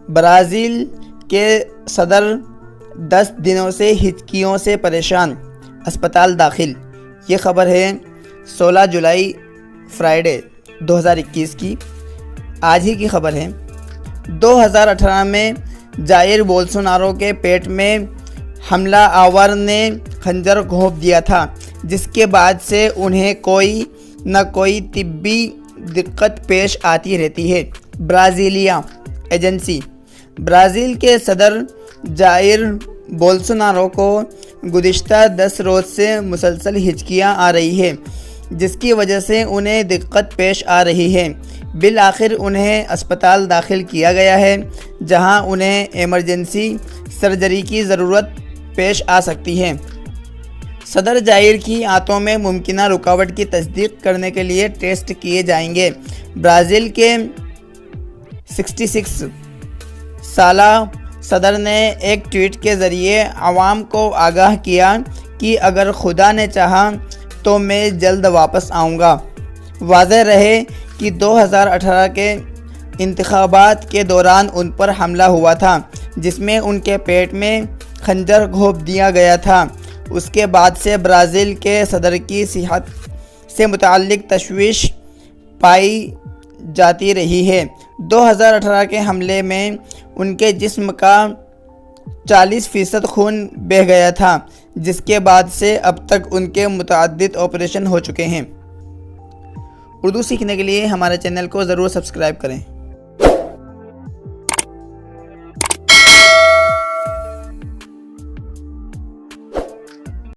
Brazil کے صدر 10 دنوں سے ہچکیوں سے پریشان، اسپتال داخل۔ یہ خبر ہے 16 جولائی فرائیڈے 2021 کی، آج ہی کی خبر ہے۔ 2018 میں جائر بولسونارو کے پیٹ میں حملہ آور نے خنجر گھونپ دیا تھا، جس کے بعد سے انہیں کوئی نہ کوئی طبی دقت پیش آتی رہتی ہے۔ برازیلیا ایجنسی برازیل کے صدر جائر بولسونارو کو گزشتہ 10 روز سے مسلسل ہچکیاں آ رہی ہیں، جس کی وجہ سے انہیں دقت پیش آ رہی ہے۔ بالآخر انہیں اسپتال داخل کیا گیا ہے، جہاں انہیں ایمرجنسی سرجری کی ضرورت پیش آ سکتی ہے۔ صدر جائر کی آنتوں میں ممکنہ رکاوٹ کی تصدیق کرنے کے لیے ٹیسٹ کیے جائیں گے۔ برازیل کے 66 سالہ صدر نے ایک ٹویٹ کے ذریعے عوام کو آگاہ کیا کہ اگر خدا نے چاہا تو میں جلد واپس آؤں گا۔ واضح رہے کہ 2018 کے انتخابات کے دوران ان پر حملہ ہوا تھا، جس میں ان کے پیٹ میں خنجر گھونپ دیا گیا تھا۔ اس کے بعد سے برازیل کے صدر کی صحت سے متعلق تشویش پائی جاتی رہی ہے۔ 2018 کے حملے میں ان کے جسم کا 40% خون بہہ گیا تھا، جس کے بعد سے اب تک ان کے متعدد آپریشن ہو چکے ہیں۔ اردو سیکھنے کے لیے ہمارے چینل کو ضرور سبسکرائب کریں۔